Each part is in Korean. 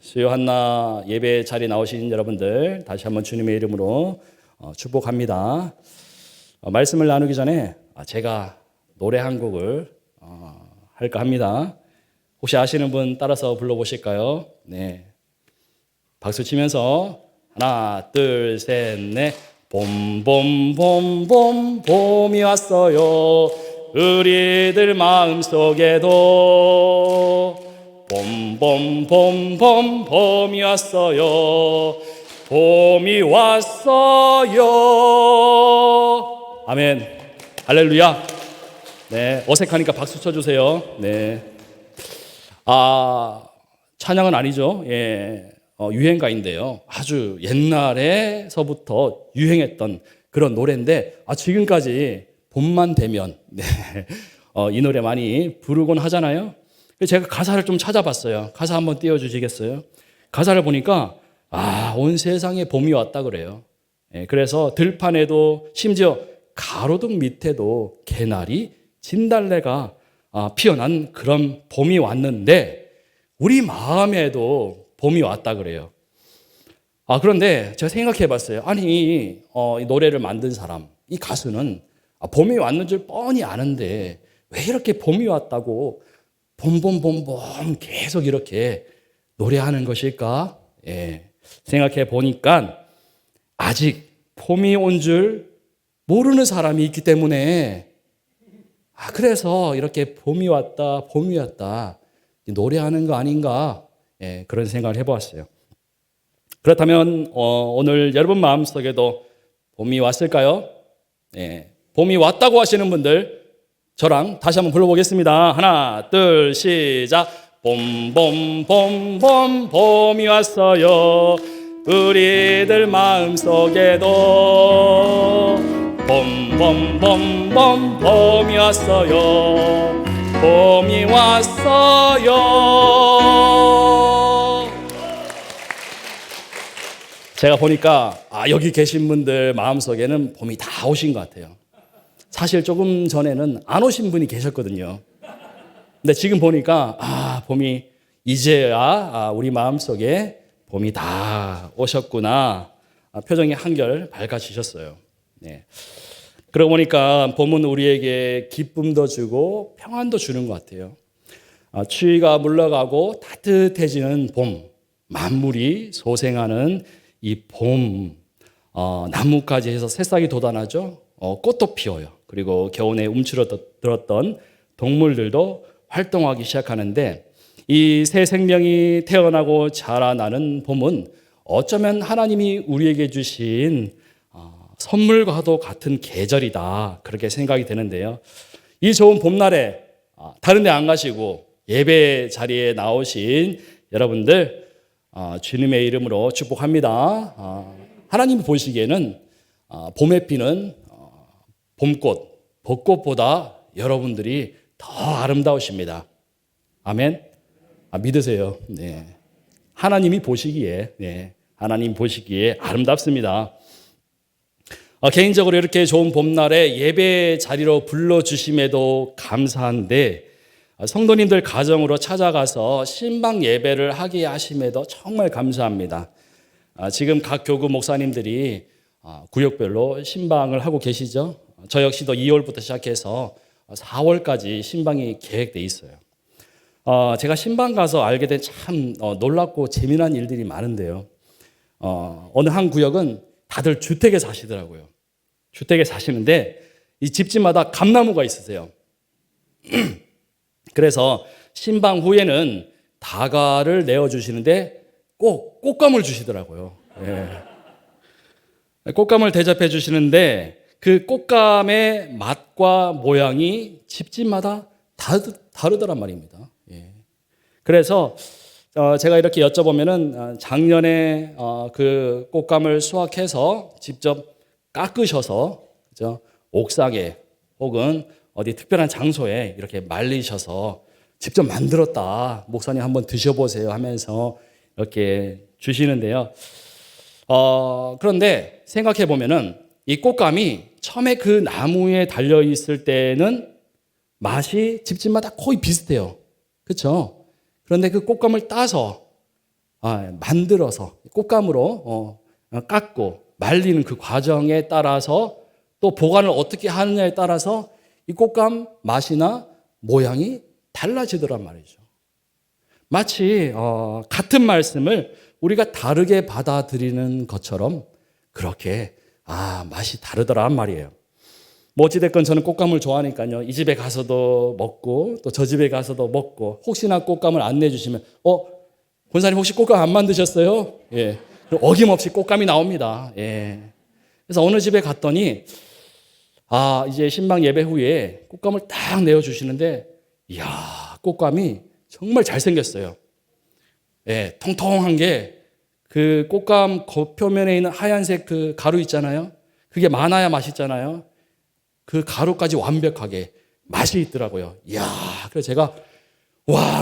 수요 한나 예배 자리에 나오신 여러분들 다시 한번 주님의 이름으로 축복합니다. 말씀을 나누기 전에 제가 노래 한 곡을 할까 합니다. 혹시 아시는 분 따라서 불러보실까요? 네, 박수 치면서 하나 둘 셋 넷. 봄봄봄봄 봄이 왔어요. 우리들 마음속에도 봄봄봄봄 봄이 왔어요. 봄이 왔어요. 아멘. 할렐루야. 네, 어색하니까 박수 쳐주세요. 네. 찬양은 아니죠. 예. 유행가인데요. 아주 옛날에서부터 유행했던 그런 노래인데 지금까지 봄만 되면 네. 이 노래 많이 부르곤 하잖아요. 제가 가사를 좀 찾아봤어요. 가사 한번 띄워주시겠어요? 가사를 보니까 온 세상에 봄이 왔다 그래요. 예, 그래서 들판에도 심지어 가로등 밑에도 개나리, 진달래가 피어난 그런 봄이 왔는데 우리 마음에도 봄이 왔다 그래요. 그런데 제가 생각해 봤어요. 이 노래를 만든 사람, 이 가수는 봄이 왔는 줄 뻔히 아는데 왜 이렇게 봄이 왔다고 봄봄봄봄 계속 이렇게 노래하는 것일까? 예, 생각해 보니까 아직 봄이 온 줄 모르는 사람이 있기 때문에 그래서 이렇게 봄이 왔다 노래하는 거 아닌가? 예, 그런 생각을 해보았어요. 그렇다면 오늘 여러분 마음속에도 봄이 왔을까요? 예, 봄이 왔다고 하시는 분들 저랑 다시 한번 불러보겠습니다. 하나 둘 시작. 봄봄봄봄 봄이 왔어요. 우리들 마음속에도 봄봄봄봄 봄이 왔어요. 봄이 왔어요. 제가 보니까 여기 계신 분들 마음속에는 봄이 다 오신 것 같아요. 사실 조금 전에는 안 오신 분이 계셨거든요. 근데 지금 보니까 봄이 이제야 우리 마음속에 봄이 다 오셨구나. 표정이 한결 밝아지셨어요. 네. 그러고 보니까 봄은 우리에게 기쁨도 주고 평안도 주는 것 같아요. 추위가 물러가고 따뜻해지는 봄, 만물이 소생하는 이 봄, 나무까지 해서 새싹이 돋아나죠. 꽃도 피워요. 그리고 겨우내 움츠러들었던 동물들도 활동하기 시작하는데 이 새 생명이 태어나고 자라나는 봄은 어쩌면 하나님이 우리에게 주신 선물과도 같은 계절이다. 그렇게 생각이 되는데요. 이 좋은 봄날에 다른 데 안 가시고 예배 자리에 나오신 여러분들 주님의 이름으로 축복합니다. 하나님이 보시기에는 봄에 피는 봄꽃, 벚꽃보다 여러분들이 더 아름다우십니다. 아멘? 믿으세요. 네. 하나님이 보시기에, 하나님 보시기에 아름답습니다. 개인적으로 이렇게 좋은 봄날에 예배 자리로 불러주심에도 감사한데 성도님들 가정으로 찾아가서 신방 예배를 하게 하심에도 정말 감사합니다. 지금 각 교구 목사님들이 구역별로 신방을 하고 계시죠. 저 역시도 2월부터 시작해서 4월까지 신방이 계획돼 있어요. 제가 신방 가서 알게 된 참 놀랍고 재미난 일들이 많은데요. 어느 한 구역은 다들 주택에 사시더라고요. 주택에 사시는데 이 집집마다 감나무가 있으세요. 그래서 신방 후에는 다가를 내어주시는데 꼭 꽃감을 주시더라고요. 예. 꽃감을 대접해 주시는데 그 꽃감의 맛과 모양이 집집마다 다르더란 말입니다. 예. 그래서 제가 이렇게 여쭤보면은 작년에 그 꽃감을 수확해서 직접 깎으셔서 그죠? 옥상에 혹은 어디 특별한 장소에 이렇게 말리셔서 직접 만들었다. 목사님 한번 드셔보세요 하면서 이렇게 주시는데요. 그런데 생각해 보면은 이 꽃감이 처음에 그 나무에 달려 있을 때는 맛이 집집마다 거의 비슷해요. 그렇죠? 그런데 그 꽃감을 따서 만들어서 꽃감으로 깎고 말리는 그 과정에 따라서 또 보관을 어떻게 하느냐에 따라서 이 꽃감 맛이나 모양이 달라지더란 말이죠. 마치 같은 말씀을 우리가 다르게 받아들이는 것처럼 그렇게 맛이 다르더란 말이에요. 뭐 어찌됐건 저는 꽃감을 좋아하니까요. 이 집에 가서도 먹고 또 저 집에 가서도 먹고 혹시나 꽃감을 안내해 주시면 권사님 혹시 꽃감 안 만드셨어요? 예. 어김없이 꽃감이 나옵니다. 예. 그래서 어느 집에 갔더니 이제 신방 예배 후에 꽃감을 딱 내어 주시는데 이야, 꽃감이 정말 잘생겼어요. 예, 통통한 게 그 꽃감 겉표면에 있는 하얀색 그 가루 있잖아요. 그게 많아야 맛있잖아요. 그 가루까지 완벽하게 맛이 있더라고요. 이야, 그래서 제가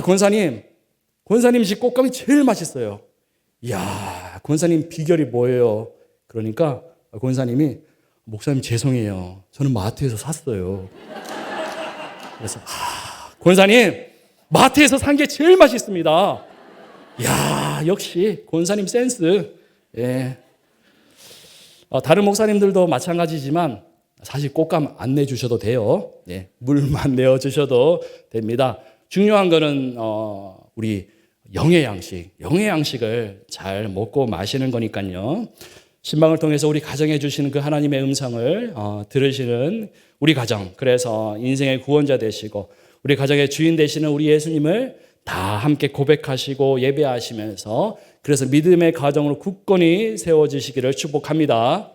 권사님 집 꽃감이 제일 맛있어요. 이야, 권사님 비결이 뭐예요? 그러니까 권사님이 목사님 죄송해요. 저는 마트에서 샀어요. 그래서 권사님 마트에서 산 게 제일 맛있습니다. 이야, 역시 권사님 센스. 예. 다른 목사님들도 마찬가지지만 사실 꽃감 안 내주셔도 돼요. 예, 물만 내어주셔도 됩니다. 중요한 거는 우리 영의 양식을 잘 먹고 마시는 거니까요. 신방을 통해서 우리 가정에 주시는 그 하나님의 음성을 들으시는 우리 가정, 그래서 인생의 구원자 되시고 우리 가정의 주인 되시는 우리 예수님을 다 함께 고백하시고 예배하시면서 그래서 믿음의 가정으로 굳건히 세워지시기를 축복합니다.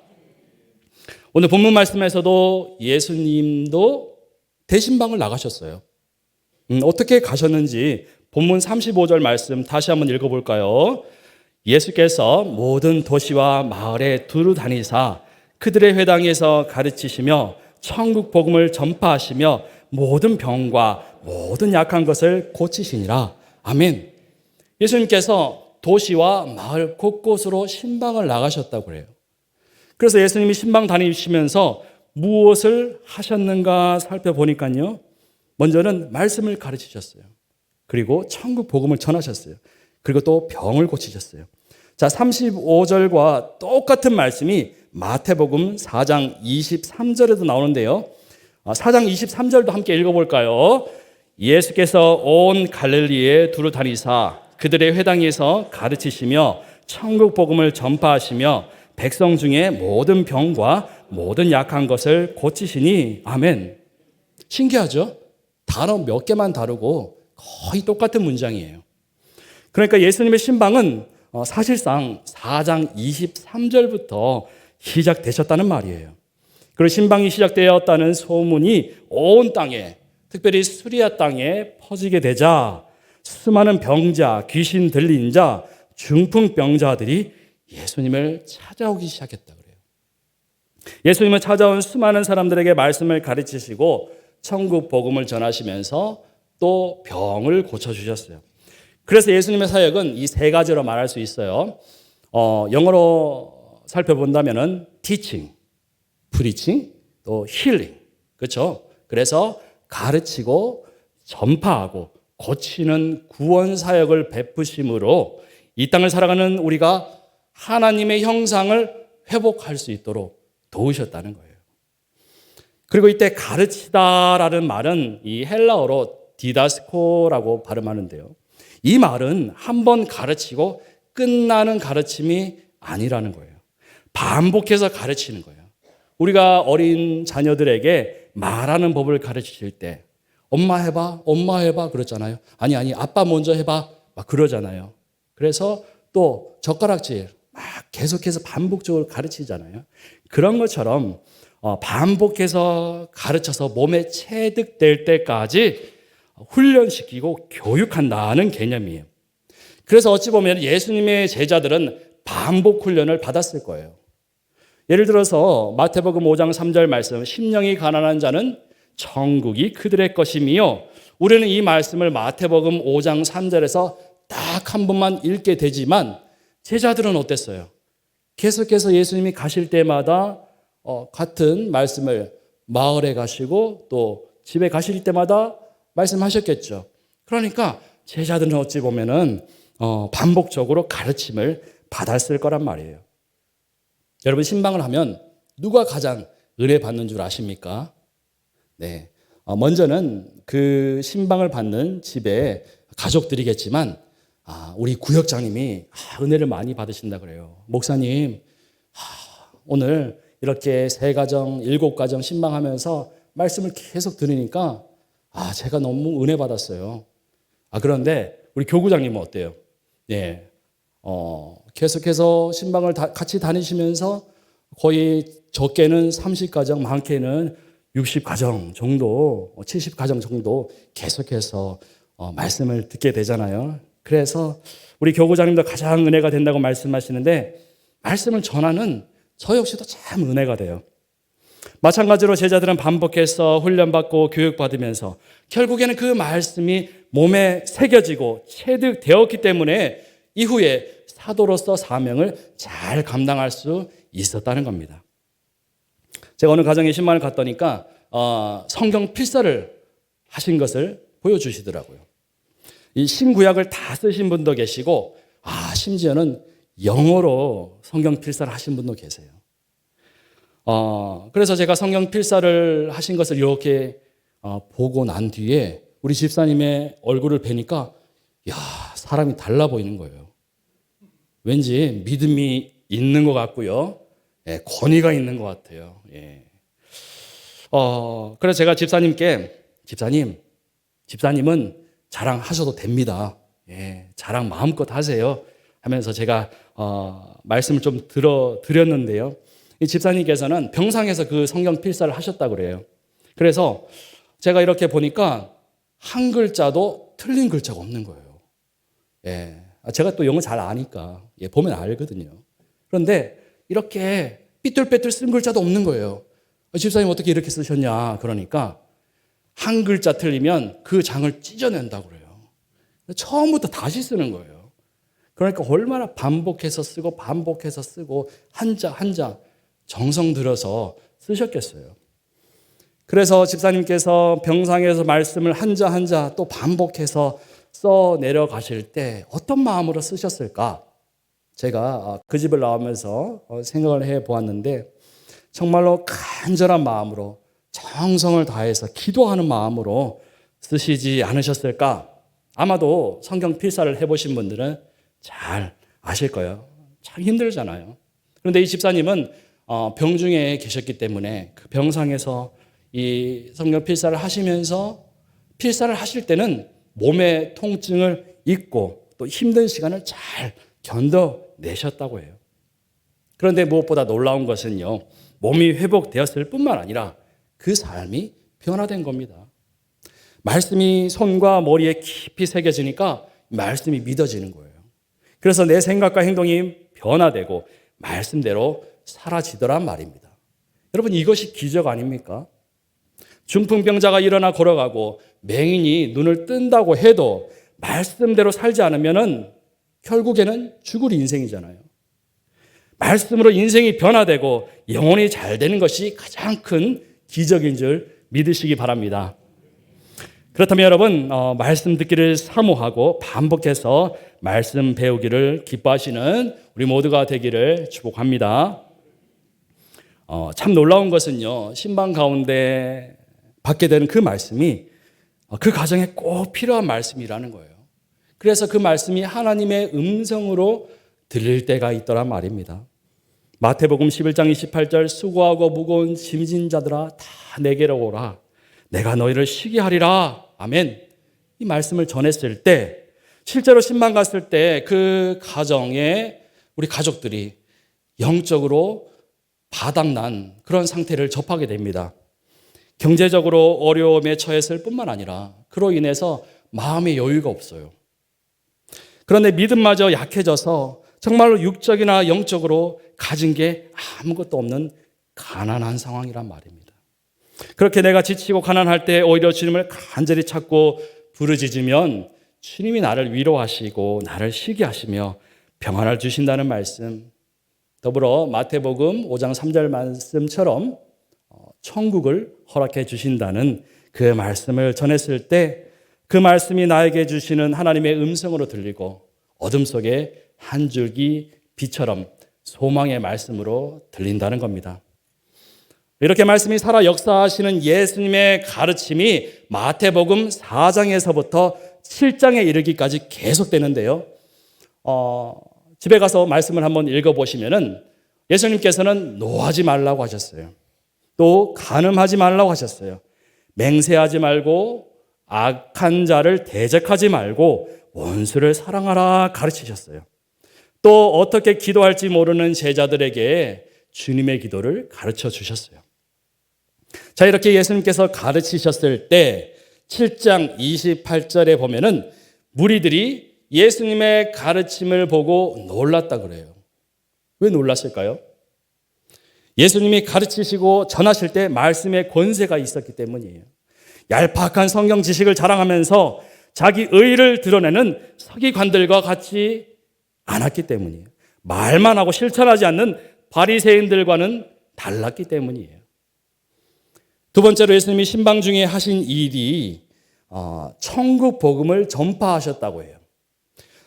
오늘 본문 말씀에서도 예수님도 대신방을 나가셨어요. 어떻게 가셨는지 본문 35절 말씀 다시 한번 읽어볼까요? 예수께서 모든 도시와 마을에 두루 다니사 그들의 회당에서 가르치시며 천국 복음을 전파하시며 모든 병과 모든 약한 것을 고치시니라. 아멘. 예수님께서 도시와 마을 곳곳으로 신방을 나가셨다고 그래요. 그래서 예수님이 신방 다니시면서 무엇을 하셨는가 살펴보니까요. 먼저는 말씀을 가르치셨어요. 그리고 천국 복음을 전하셨어요. 그리고 또 병을 고치셨어요. 자, 35절과 똑같은 말씀이 마태복음 4장 23절에도 나오는데요. 4장 23절도 함께 읽어볼까요? 예수께서 온 갈릴리에 두루 다니사 그들의 회당에서 가르치시며 천국 복음을 전파하시며 백성 중에 모든 병과 모든 약한 것을 고치시니. 아멘. 신기하죠? 단어 몇 개만 다르고 거의 똑같은 문장이에요. 그러니까 예수님의 신방은 사실상 4장 23절부터 시작되셨다는 말이에요. 그리고 신방이 시작되었다는 소문이 온 땅에, 특별히 수리아 땅에 퍼지게 되자 수많은 병자, 귀신 들린 자, 중풍병자들이 예수님을 찾아오기 시작했다 그래요. 예수님을 찾아온 수많은 사람들에게 말씀을 가르치시고 천국 복음을 전하시면서 또 병을 고쳐주셨어요. 그래서 예수님의 사역은 이 세 가지로 말할 수 있어요. 영어로 살펴본다면은 teaching, preaching, 또 healing. 그렇죠? 그래서 가르치고 전파하고 고치는 구원 사역을 베푸심으로 이 땅을 살아가는 우리가 하나님의 형상을 회복할 수 있도록 도우셨다는 거예요. 그리고 이때 가르치다라는 말은 이 헬라어로 디다스코라고 발음하는데요. 이 말은 한 번 가르치고 끝나는 가르침이 아니라는 거예요. 반복해서 가르치는 거예요. 우리가 어린 자녀들에게 말하는 법을 가르칠 때 엄마 해봐 그러잖아요. 아니 아빠 먼저 해봐 막 그러잖아요. 그래서 또 젓가락질 막 계속해서 반복적으로 가르치잖아요. 그런 것처럼 반복해서 가르쳐서 몸에 체득될 때까지 훈련시키고 교육한다는 개념이에요. 그래서 어찌 보면 예수님의 제자들은 반복 훈련을 받았을 거예요. 예를 들어서 마태복음 5장 3절 말씀, 심령이 가난한 자는 천국이 그들의 것이며, 우리는 이 말씀을 마태복음 5장 3절에서 딱 한 번만 읽게 되지만 제자들은 어땠어요? 계속해서 예수님이 가실 때마다 같은 말씀을 마을에 가시고 또 집에 가실 때마다 말씀하셨겠죠. 그러니까 제자들은 어찌 보면은 반복적으로 가르침을 받았을 거란 말이에요. 여러분, 신방을 하면 누가 가장 은혜 받는 줄 아십니까? 네. 먼저는 그 신방을 받는 집의 가족들이겠지만, 우리 구역장님이 은혜를 많이 받으신다 그래요. 목사님, 오늘 이렇게 3가정, 7가정 신방하면서 말씀을 계속 들으니까 제가 너무 은혜 받았어요. 그런데 우리 교구장님은 어때요? 네. 계속해서 신방을 같이 다니시면서 거의 적게는 30가정, 많게는 60가정 정도, 70가정 정도 계속해서 말씀을 듣게 되잖아요. 그래서 우리 교구장님도 가장 은혜가 된다고 말씀하시는데, 말씀을 전하는 저 역시도 참 은혜가 돼요. 마찬가지로 제자들은 반복해서 훈련받고 교육받으면서 결국에는 그 말씀이 몸에 새겨지고 체득되었기 때문에 이후에 사도로서 사명을 잘 감당할 수 있었다는 겁니다. 제가 어느 가정에 신방을 갔더니까 성경 필사를 하신 것을 보여주시더라고요. 이 신구약을 다 쓰신 분도 계시고, 심지어는 영어로 성경 필사를 하신 분도 계세요. 그래서 제가 성경 필사를 하신 것을 이렇게 보고 난 뒤에 우리 집사님의 얼굴을 뵈니까, 사람이 달라 보이는 거예요. 왠지 믿음이 있는 것 같고요. 권위가 있는 것 같아요. 그래서 제가 집사님께, 집사님은 자랑하셔도 됩니다. 자랑 마음껏 하세요. 하면서 제가 말씀을 좀 드렸는데요. 이 집사님께서는 병상에서 그 성경 필사를 하셨다고 그래요. 그래서 제가 이렇게 보니까 한 글자도 틀린 글자가 없는 거예요. 제가 또 영어 잘 아니까 보면 알거든요. 그런데 이렇게 삐뚤빼뚤 쓴 글자도 없는 거예요. 집사님 어떻게 이렇게 쓰셨냐 그러니까, 한 글자 틀리면 그 장을 찢어낸다고 그래요. 처음부터 다시 쓰는 거예요. 그러니까 얼마나 반복해서 쓰고 한자 한자 정성 들여서 쓰셨겠어요. 그래서 집사님께서 병상에서 말씀을 한자 한자 또 반복해서 써 내려가실 때 어떤 마음으로 쓰셨을까? 제가 그 집을 나오면서 생각을 해 보았는데, 정말로 간절한 마음으로 정성을 다해서 기도하는 마음으로 쓰시지 않으셨을까? 아마도 성경 필사를 해보신 분들은 잘 아실 거예요. 참 힘들잖아요. 그런데 이 집사님은 병중에 계셨기 때문에 그 병상에서 이 성경 필사를 하시면서, 필사를 하실 때는 몸의 통증을 잊고 또 힘든 시간을 잘 견뎌내셨다고 해요. 그런데 무엇보다 놀라운 것은요, 몸이 회복되었을 뿐만 아니라 그 삶이 변화된 겁니다. 말씀이 손과 머리에 깊이 새겨지니까 말씀이 믿어지는 거예요. 그래서 내 생각과 행동이 변화되고 말씀대로 사라지더란 말입니다. 여러분, 이것이 기적 아닙니까? 중풍병자가 일어나 걸어가고 맹인이 눈을 뜬다고 해도 말씀대로 살지 않으면 결국에는 죽을 인생이잖아요. 말씀으로 인생이 변화되고 영혼이 잘 되는 것이 가장 큰 기적인 줄 믿으시기 바랍니다. 그렇다면 여러분, 말씀 듣기를 사모하고 반복해서 말씀 배우기를 기뻐하시는 우리 모두가 되기를 축복합니다. 참 놀라운 것은요, 신방 가운데 받게 되는 그 말씀이 그 가정에 꼭 필요한 말씀이라는 거예요. 그래서 그 말씀이 하나님의 음성으로 들릴 때가 있더란 말입니다. 마태복음 11장 28절, 수고하고 무거운 짐진 자들아 다 내게로 오라, 내가 너희를 쉬게 하리라. 아멘. 이 말씀을 전했을 때, 실제로 신방 갔을 때 그 가정에 우리 가족들이 영적으로 바닥난 그런 상태를 접하게 됩니다. 경제적으로 어려움에 처했을 뿐만 아니라 그로 인해서 마음의 여유가 없어요. 그런데 믿음마저 약해져서 정말로 육적이나 영적으로 가진 게 아무것도 없는 가난한 상황이란 말입니다. 그렇게 내가 지치고 가난할 때 오히려 주님을 간절히 찾고 부르짖으면 주님이 나를 위로하시고 나를 쉬게 하시며 평안을 주신다는 말씀, 더불어 마태복음 5장 3절 말씀처럼 천국을 허락해 주신다는 그 말씀을 전했을 때 그 말씀이 나에게 주시는 하나님의 음성으로 들리고 어둠 속에 한 줄기 빛처럼 소망의 말씀으로 들린다는 겁니다. 이렇게 말씀이 살아 역사하시는 예수님의 가르침이 마태복음 4장에서부터 7장에 이르기까지 계속되는데요. 집에 가서 말씀을 한번 읽어보시면은 예수님께서는 노하지 말라고 하셨어요. 또 간음하지 말라고 하셨어요. 맹세하지 말고 악한 자를 대적하지 말고 원수를 사랑하라 가르치셨어요. 또 어떻게 기도할지 모르는 제자들에게 주님의 기도를 가르쳐 주셨어요. 자, 이렇게 예수님께서 가르치셨을 때 7장 28절에 보면은 무리들이 예수님의 가르침을 보고 놀랐다 그래요. 왜 놀랐을까요? 예수님이 가르치시고 전하실 때 말씀의 권세가 있었기 때문이에요. 얄팍한 성경 지식을 자랑하면서 자기 의의를 드러내는 서기관들과 같이 않았기 때문이에요. 말만 하고 실천하지 않는 바리새인들과는 달랐기 때문이에요. 두 번째로 예수님이 신방 중에 하신 일이 천국 복음을 전파하셨다고 해요.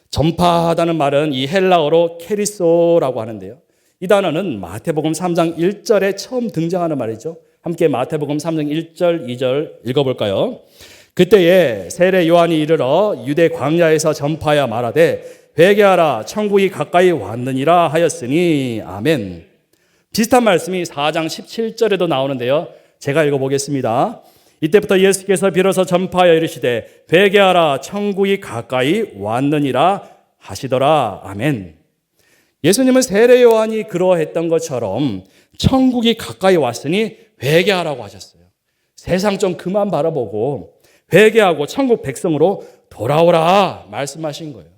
전파하다는 말은 이 헬라어로 케리소라고 하는데요. 이 단어는 마태복음 3장 1절에 처음 등장하는 말이죠. 함께 마태복음 3장 1절, 2절 읽어볼까요? 그때에 세례 요한이 이르러 유대 광야에서 전파하여 말하되 회개하라 천국이 가까이 왔느니라 하였으니 아멘. 비슷한 말씀이 4장 17절에도 나오는데요. 제가 읽어보겠습니다. 이때부터 예수께서 비로소 전파하여 이르시되 회개하라 천국이 가까이 왔느니라 하시더라. 아멘. 예수님은 세례 요한이 그러했던 것처럼 천국이 가까이 왔으니 회개하라고 하셨어요. 세상 좀 그만 바라보고 회개하고 천국 백성으로 돌아오라 말씀하신 거예요.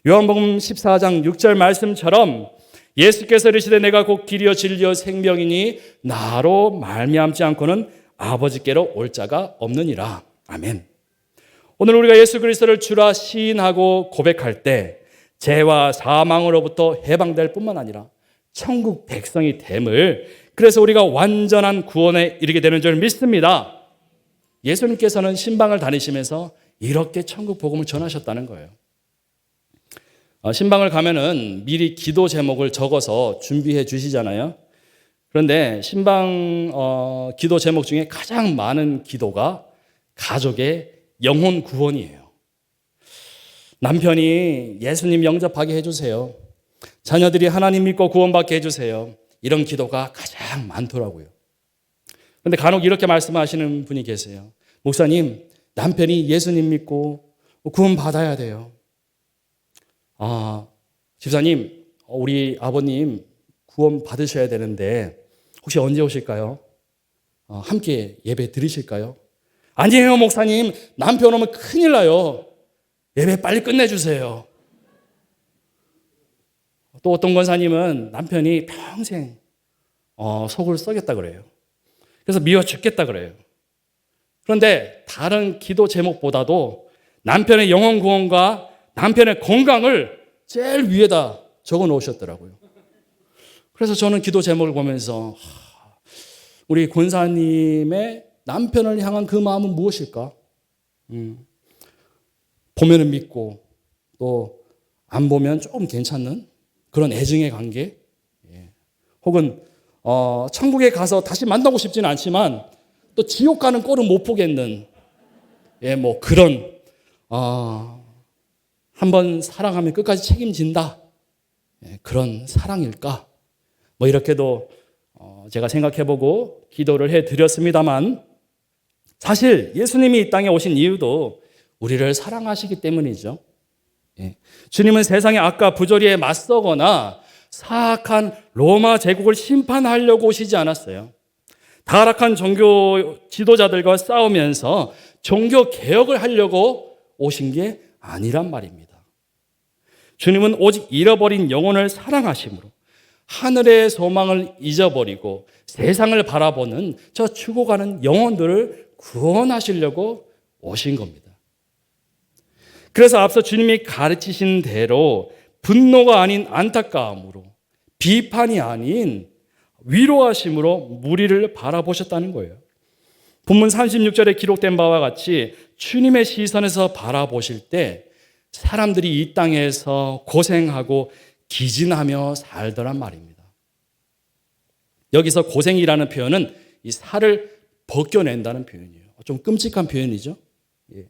요한복음 14장 6절 말씀처럼 예수께서 이르시되 내가 곧 길이요 진리요 생명이니 나로 말미암지 않고는 아버지께로 올 자가 없느니라. 아멘. 오늘 우리가 예수 그리스도를 주라 시인하고 고백할 때 죄와 사망으로부터 해방될 뿐만 아니라 천국 백성이 됨을, 그래서 우리가 완전한 구원에 이르게 되는 줄 믿습니다. 예수님께서는 신방을 다니시면서 이렇게 천국 복음을 전하셨다는 거예요. 신방을 가면은 미리 기도 제목을 적어서 준비해 주시잖아요. 그런데 신방 기도 제목 중에 가장 많은 기도가 가족의 영혼 구원이에요. 남편이 예수님 영접하게 해주세요. 자녀들이 하나님 믿고 구원받게 해주세요. 이런 기도가 가장 많더라고요. 그런데 간혹 이렇게 말씀하시는 분이 계세요. 목사님, 남편이 예수님 믿고 구원받아야 돼요. 집사님, 우리 아버님 구원 받으셔야 되는데 혹시 언제 오실까요? 함께 예배 드리실까요? 아니에요, 목사님. 남편 오면 큰일 나요. 예배 빨리 끝내주세요. 또 어떤 권사님은 남편이 평생 속을 썩였다 그래요. 그래서 미워 죽겠다 그래요. 그런데 다른 기도 제목보다도 남편의 영혼 구원과 남편의 건강을 제일 위에다 적어 놓으셨더라고요. 그래서 저는 기도 제목을 보면서 우리 권사님의 남편을 향한 그 마음은 무엇일까? 보면은 믿고 또 안 보면 조금 괜찮는 그런 애증의 관계, 혹은 천국에 가서 다시 만나고 싶지는 않지만 또 지옥 가는 꼴은 못 보겠는, 뭐 그런 한번 사랑하면 끝까지 책임진다, 그런 사랑일까? 뭐 이렇게도 제가 생각해보고 기도를 해드렸습니다만, 사실 예수님이 이 땅에 오신 이유도 우리를 사랑하시기 때문이죠. 주님은 세상의 악과 부조리에 맞서거나 사악한 로마 제국을 심판하려고 오시지 않았어요. 타락한 종교 지도자들과 싸우면서 종교 개혁을 하려고 오신 게 아니란 말입니다. 주님은 오직 잃어버린 영혼을 사랑하심으로 하늘의 소망을 잊어버리고 세상을 바라보는 저 죽어가는 영혼들을 구원하시려고 오신 겁니다. 그래서 앞서 주님이 가르치신 대로 분노가 아닌 안타까움으로, 비판이 아닌 위로하심으로 무리를 바라보셨다는 거예요. 본문 36절에 기록된 바와 같이 주님의 시선에서 바라보실 때 사람들이 이 땅에서 고생하고 기진하며 살더란 말입니다. 여기서 고생이라는 표현은 이 살을 벗겨낸다는 표현이에요. 좀 끔찍한 표현이죠. 예.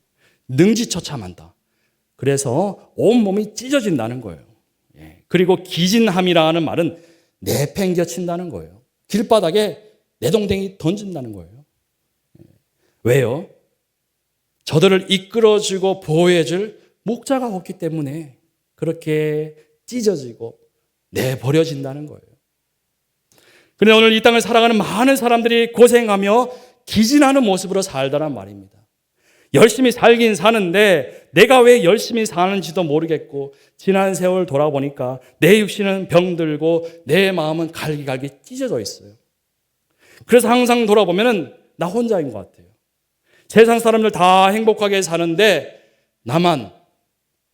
능지처참한다. 그래서 온몸이 찢어진다는 거예요. 예. 그리고 기진함이라는 말은 내팽겨친다는 거예요. 길바닥에 내동댕이 던진다는 거예요. 예. 왜요? 저들을 이끌어주고 보호해줄 목자가 없기 때문에 그렇게 찢어지고 내버려진다는 거예요. 그런데 오늘 이 땅을 살아가는 많은 사람들이 고생하며 기진하는 모습으로 살더란 말입니다. 열심히 살긴 사는데 내가 왜 열심히 사는지도 모르겠고 지난 세월 돌아보니까 내 육신은 병들고 내 마음은 갈기갈기 찢어져 있어요. 그래서 항상 돌아보면 나 혼자인 것 같아요. 세상 사람들 다 행복하게 사는데 나만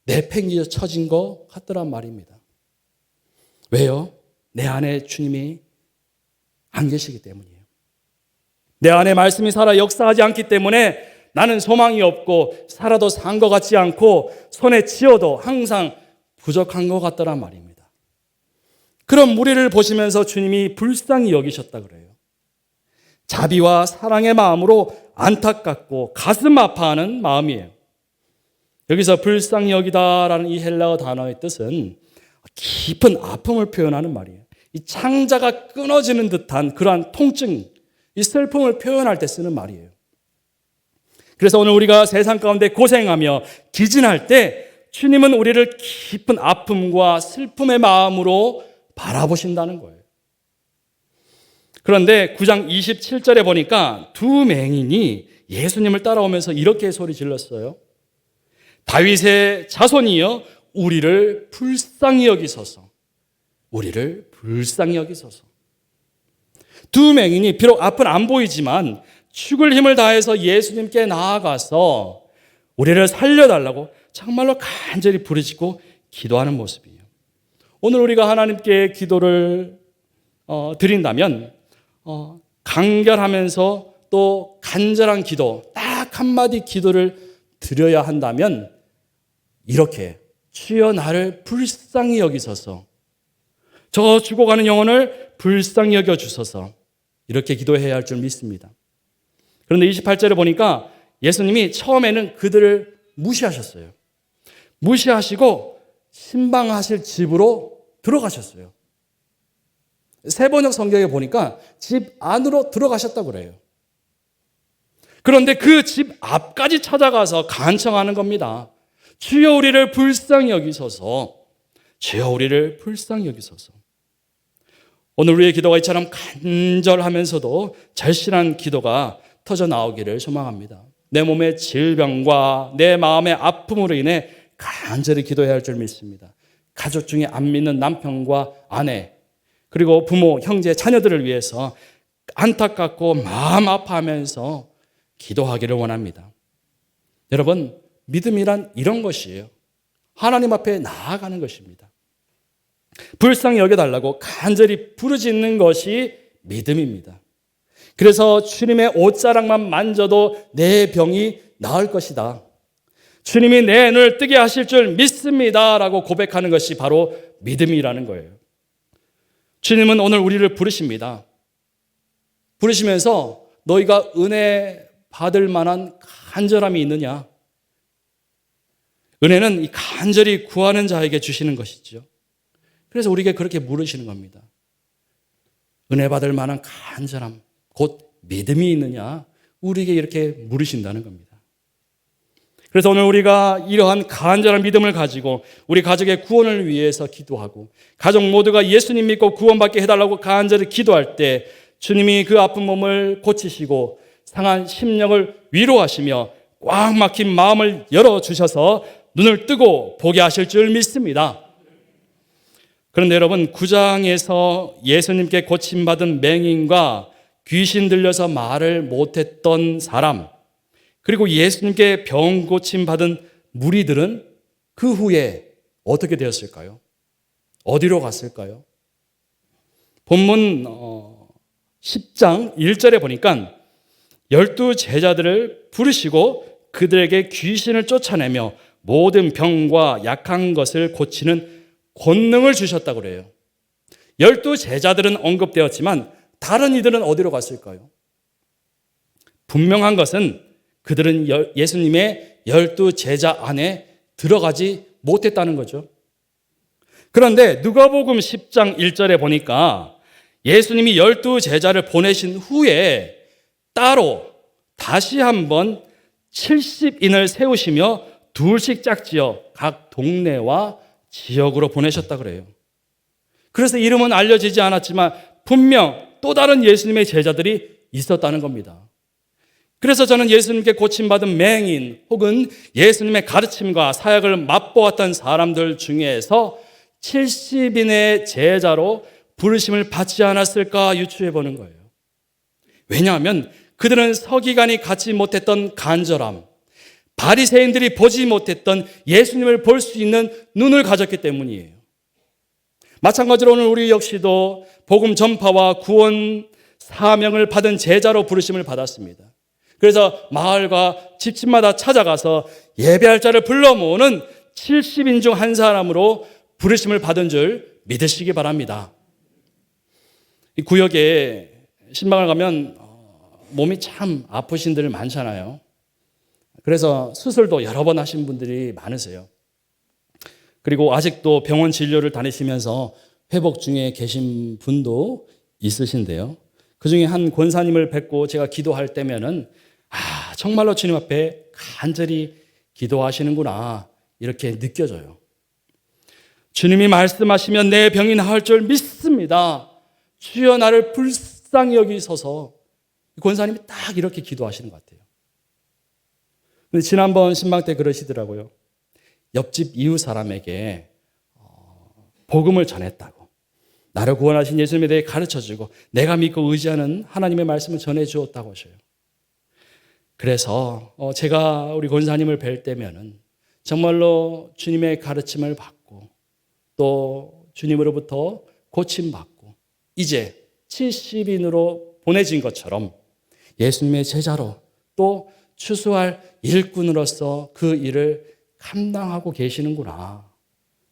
내팽개쳐진 것 같더란 말입니다. 왜요? 내 안에 주님이 안 계시기 때문이에요. 내 안에 말씀이 살아 역사하지 않기 때문에 나는 소망이 없고 살아도 산 것 같지 않고 손에 쥐어도 항상 부족한 것 같더란 말입니다. 그런 무리를 보시면서 주님이 불쌍히 여기셨다 그래요. 자비와 사랑의 마음으로 안타깝고 가슴 아파하는 마음이에요. 여기서 불쌍히 여기다라는 이 헬라어 단어의 뜻은 깊은 아픔을 표현하는 말이에요. 이 창자가 끊어지는 듯한 그러한 통증, 이 슬픔을 표현할 때 쓰는 말이에요. 그래서 오늘 우리가 세상 가운데 고생하며 기진할 때 주님은 우리를 깊은 아픔과 슬픔의 마음으로 바라보신다는 거예요. 그런데 9장 27절에 보니까 두 맹인이 예수님을 따라오면서 이렇게 소리 질렀어요. 다윗의 자손이여 우리를 불쌍히 여기소서. 우리를 불쌍히 여기소서. 두 맹인이 비록 앞은 안 보이지만 죽을 힘을 다해서 예수님께 나아가서 우리를 살려달라고 정말로 간절히 부르짖고 기도하는 모습이에요. 오늘 우리가 하나님께 기도를 드린다면 간결하면서 또 간절한 기도, 딱 한마디 기도를 드려야 한다면 이렇게 주여 나를 불쌍히 여기소서, 저 죽어가는 영혼을 불쌍히 여겨주소서, 이렇게 기도해야 할 줄 믿습니다. 그런데 28절에 보니까 예수님이 처음에는 그들을 무시하셨어요. 무시하시고 신방하실 집으로 들어가셨어요. 세번역 성경에 보니까 집 안으로 들어가셨다고 그래요. 그런데 그 집 앞까지 찾아가서 간청하는 겁니다. 주여 우리를 불쌍히 여기소서. 주여 우리를 불쌍히 여기소서. 오늘 우리의 기도가 이처럼 간절하면서도 절실한 기도가 터져 나오기를 소망합니다. 내 몸의 질병과 내 마음의 아픔으로 인해 간절히 기도해야 할 줄 믿습니다. 가족 중에 안 믿는 남편과 아내, 그리고 부모, 형제, 자녀들을 위해서 안타깝고 마음 아파하면서 기도하기를 원합니다. 여러분, 믿음이란 이런 것이에요. 하나님 앞에 나아가는 것입니다. 불쌍히 여겨달라고 간절히 부르짖는 것이 믿음입니다. 그래서 주님의 옷자락만 만져도 내 병이 나을 것이다. 주님이 내 눈을 뜨게 하실 줄 믿습니다 라고 고백하는 것이 바로 믿음이라는 거예요. 주님은 오늘 우리를 부르십니다. 부르시면서 너희가 은혜 받을 만한 간절함이 있느냐? 은혜는 이 간절히 구하는 자에게 주시는 것이죠. 그래서 우리에게 그렇게 물으시는 겁니다. 은혜 받을 만한 간절함, 곧 믿음이 있느냐? 우리에게 이렇게 물으신다는 겁니다. 그래서 오늘 우리가 이러한 간절한 믿음을 가지고 우리 가족의 구원을 위해서 기도하고 가족 모두가 예수님 믿고 구원받게 해달라고 간절히 기도할 때 주님이 그 아픈 몸을 고치시고 상한 심령을 위로하시며 꽉 막힌 마음을 열어주셔서 눈을 뜨고 보게 하실 줄 믿습니다. 그런데 여러분, 9장에서 예수님께 고침받은 맹인과 귀신 들려서 말을 못했던 사람, 그리고 예수님께 병 고침받은 무리들은 그 후에 어떻게 되었을까요? 어디로 갔을까요? 본문 10장 1절에 보니까 12 제자들을 부르시고 그들에게 귀신을 쫓아내며 모든 병과 약한 것을 고치는 권능을 주셨다고 그래요. 12제자들은 언급되었지만 다른 이들은 어디로 갔을까요? 분명한 것은 그들은 예수님의 12제자 안에 들어가지 못했다는 거죠. 그런데 누가복음 10장 1절에 보니까 예수님이 12제자를 보내신 후에 따로 다시 한번 70인을 세우시며 둘씩 짝지어 각 동네와 지역으로 보내셨다 그래요. 그래서 이름은 알려지지 않았지만 분명 또 다른 예수님의 제자들이 있었다는 겁니다. 그래서 저는 예수님께 고침받은 맹인 혹은 예수님의 가르침과 사역을 맛보았던 사람들 중에서 70인의 제자로 부르심을 받지 않았을까 유추해 보는 거예요. 왜냐하면 그들은 서기관이 갖지 못했던 간절함, 바리새인들이 보지 못했던 예수님을 볼 수 있는 눈을 가졌기 때문이에요. 마찬가지로 오늘 우리 역시도 복음 전파와 구원 사명을 받은 제자로 부르심을 받았습니다. 그래서 마을과 집집마다 찾아가서 예배할 자를 불러 모으는 70인 중 한 사람으로 부르심을 받은 줄 믿으시기 바랍니다. 이 구역에 신방을 가면 몸이 참 아프신 분들 많잖아요. 그래서 수술도 여러 번 하신 분들이 많으세요. 그리고 아직도 병원 진료를 다니시면서 회복 중에 계신 분도 있으신데요. 그 중에 한 권사님을 뵙고 제가 기도할 때면은 정말로 주님 앞에 간절히 기도하시는구나 이렇게 느껴져요. 주님이 말씀하시면 내 병이 나을 줄 믿습니다. 주여 나를 불쌍히 여기소서. 권사님이 딱 이렇게 기도하시는 것 같아요. 근데 지난번 신방 때 그러시더라고요. 옆집 이웃 사람에게 복음을 전했다고. 나를 구원하신 예수님에 대해 가르쳐주고 내가 믿고 의지하는 하나님의 말씀을 전해주었다고 하셔요. 그래서 제가 우리 권사님을 뵐 때면은 정말로 주님의 가르침을 받고 또 주님으로부터 고침받고 이제 70인으로 보내진 것처럼 예수님의 제자로 또 추수할 일꾼으로서 그 일을 감당하고 계시는구나.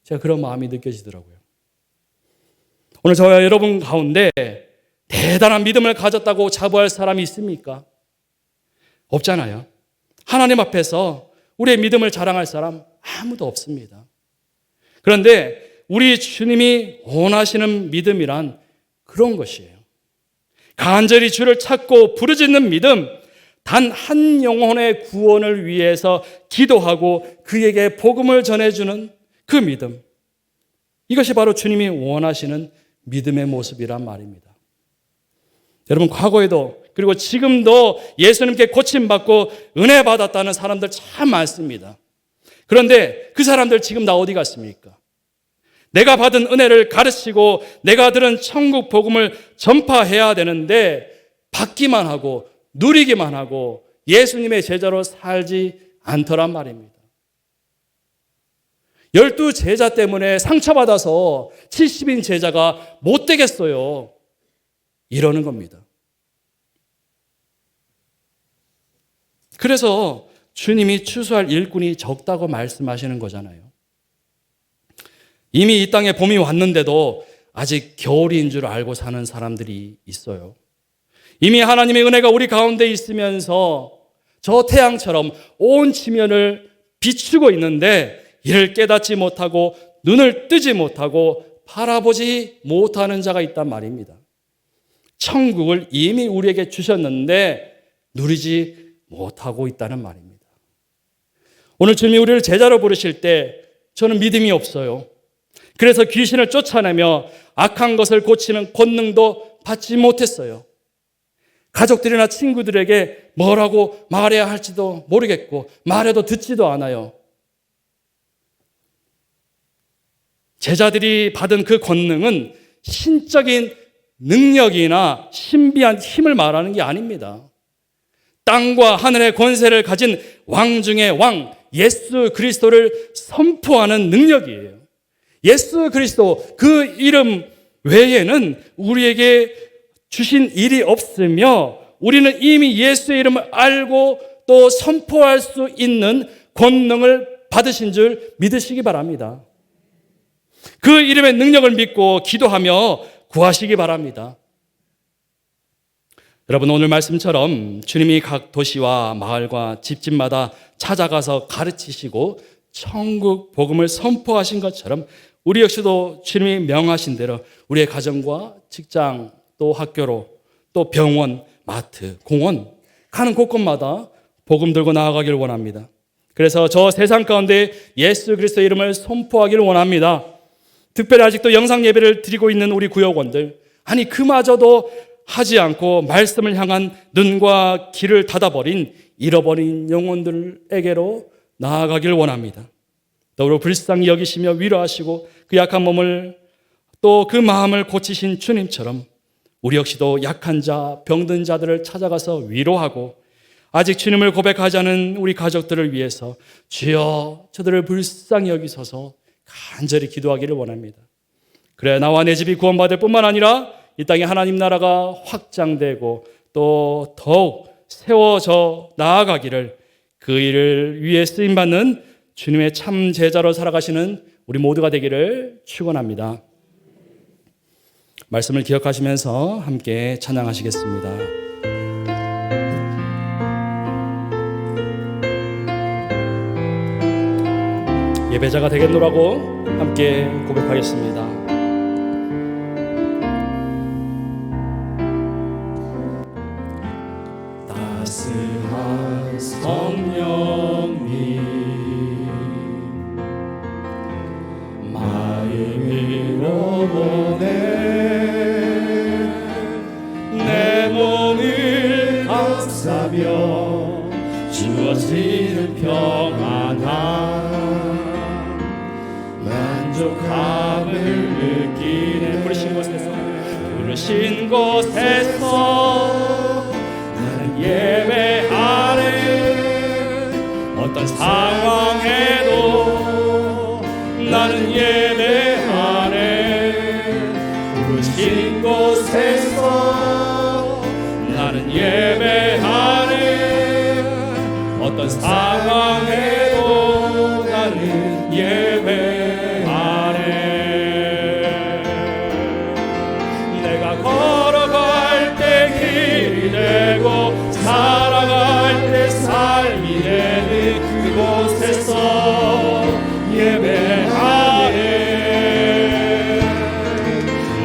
제가 그런 마음이 느껴지더라고요. 오늘 저와 여러분 가운데 대단한 믿음을 가졌다고 자부할 사람이 있습니까? 없잖아요. 하나님 앞에서 우리의 믿음을 자랑할 사람 아무도 없습니다. 그런데 우리 주님이 원하시는 믿음이란 그런 것이에요. 간절히 주를 찾고 부르짖는 믿음, 단 한 영혼의 구원을 위해서 기도하고 그에게 복음을 전해주는 그 믿음. 이것이 바로 주님이 원하시는 믿음의 모습이란 말입니다. 여러분 과거에도 그리고 지금도 예수님께 고침받고 은혜 받았다는 사람들 참 많습니다. 그런데 그 사람들 지금 다 어디 갔습니까? 내가 받은 은혜를 가르치고 내가 들은 천국 복음을 전파해야 되는데 받기만 하고 누리기만 하고 예수님의 제자로 살지 않더란 말입니다. 12제자 때문에 상처받아서 70인 제자가 못 되겠어요. 이러는 겁니다. 그래서 주님이 추수할 일꾼이 적다고 말씀하시는 거잖아요. 이미 이 땅에 봄이 왔는데도 아직 겨울인 줄 알고 사는 사람들이 있어요. 이미 하나님의 은혜가 우리 가운데 있으면서 저 태양처럼 온 지면을 비추고 있는데 이를 깨닫지 못하고 눈을 뜨지 못하고 바라보지 못하는 자가 있단 말입니다. 천국을 이미 우리에게 주셨는데 누리지 못하고 있다는 말입니다. 오늘 주님이 우리를 제자로 부르실 때 저는 믿음이 없어요. 그래서 귀신을 쫓아내며 악한 것을 고치는 권능도 받지 못했어요. 가족들이나 친구들에게 뭐라고 말해야 할지도 모르겠고 말해도 듣지도 않아요. 제자들이 받은 그 권능은 신적인 능력이나 신비한 힘을 말하는 게 아닙니다. 땅과 하늘의 권세를 가진 왕 중의 왕 예수 그리스도를 선포하는 능력이에요. 예수 그리스도 그 이름 외에는 우리에게 주신 일이 없으며 우리는 이미 예수의 이름을 알고 또 선포할 수 있는 권능을 받으신 줄 믿으시기 바랍니다. 그 이름의 능력을 믿고 기도하며 구하시기 바랍니다. 여러분, 오늘 말씀처럼 주님이 각 도시와 마을과 집집마다 찾아가서 가르치시고 천국 복음을 선포하신 것처럼 우리 역시도 주님이 명하신 대로 우리의 가정과 직장, 또 학교로, 또 병원, 마트, 공원 가는 곳곳마다 복음 들고 나아가기를 원합니다. 그래서 저 세상 가운데 예수 그리스도의 이름을 선포하기를 원합니다. 특별히 아직도 영상 예배를 드리고 있는 우리 구역원들, 아니 그마저도 하지 않고 말씀을 향한 눈과 귀를 닫아버린 잃어버린 영혼들에게로 나아가기를 원합니다. 더불어 불쌍히 여기시며 위로하시고 그 약한 몸을 또 그 마음을 고치신 주님처럼 우리 역시도 약한 자, 병든 자들을 찾아가서 위로하고 아직 주님을 고백하지 않은 우리 가족들을 위해서 주여 저들을 불쌍히 여기소서 간절히 기도하기를 원합니다. 그래 나와 내 집이 구원받을 뿐만 아니라 이 땅에 하나님 나라가 확장되고 또 더욱 세워져 나아가기를 그 일을 위해 쓰임받는 주님의 참 제자로 살아가시는 우리 모두가 되기를 축원합니다. 말씀을 기억하시면서 함께 찬양하시겠습니다. 예배자가 되겠노라고 함께 고백하겠습니다. 따스한 성령님 마음으로 보내 내 몸을 감싸며 주어지는 평안함 만족함을 느끼는 부르신 곳에서 나는 예배하는 어떤 상황에도 나는 예배하네 부르신 곳에서 나는 예배하네 어떤 상황에도 나는 예배하네 내가 걸어갈 때 길이 되고 살아갈 때 삶이 되는 그곳에서 예배하네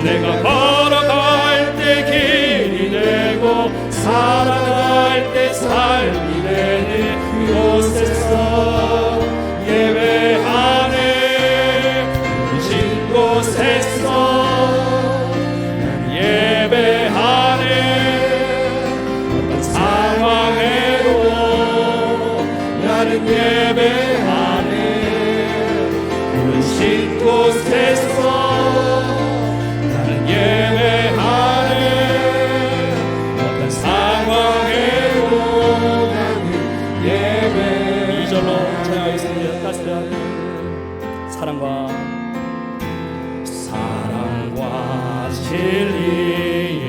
내가 걸어갈 때 길이 되고 살아갈 때 삶이 되는 그곳에서 예배하네 부르신 곳에서 예배하네 어떤 상황에도 나는 예배하네 부르신 곳에서 나는 예배하네 어떤 상황에도 나는 예배 2절로 찬양하겠습니다. 따스한 사랑과 진리에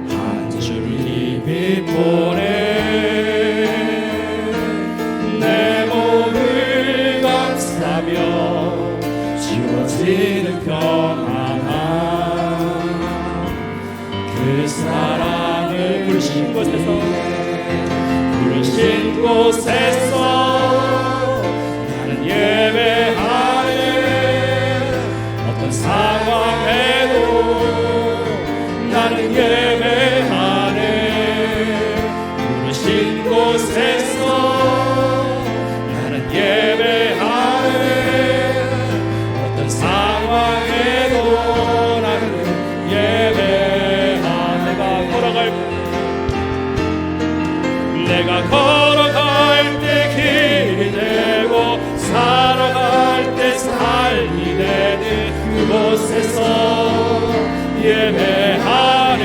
한 줄 입이 보내 내 몸을 감싸며 지워지는 평안함 그 사랑을 부르신 곳에서 나는 예배하네 어떤 상황에도 나는 예배하네 부르신 곳에서 나는 예배하네 어떤 상황에도 나는 예배하네 내가 걸어갈 때 길이 되고 살아갈 때 삶이 되는 그곳에서 예배하네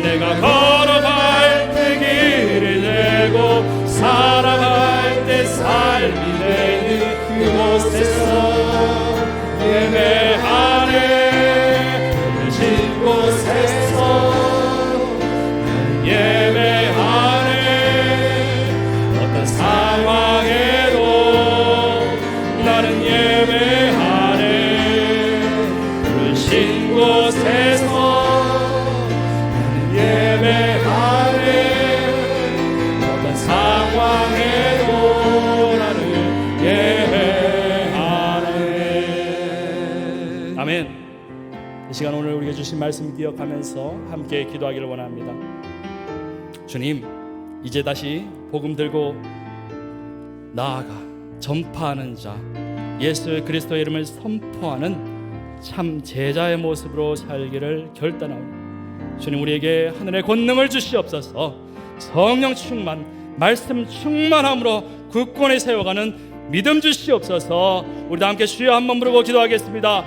내가 걸어갈 때 길이 되고 살아갈 때 삶이 되는 그곳에서 예배하네 부르신 곳에서 예배하네 말씀 기억하면서 함께 기도하기를 원합니다. 주님, 이제 다시 복음 들고 나아가 전파하는 자, 예수 그리스도의 이름을 선포하는 참 제자의 모습으로 살기를 결단합니다. 주님, 우리에게 하늘의 권능을 주시옵소서. 성령 충만, 말씀 충만함으로 굳건히 세워가는 믿음 주시옵소서. 우리 다 함께 주여 한번 부르고 기도하겠습니다.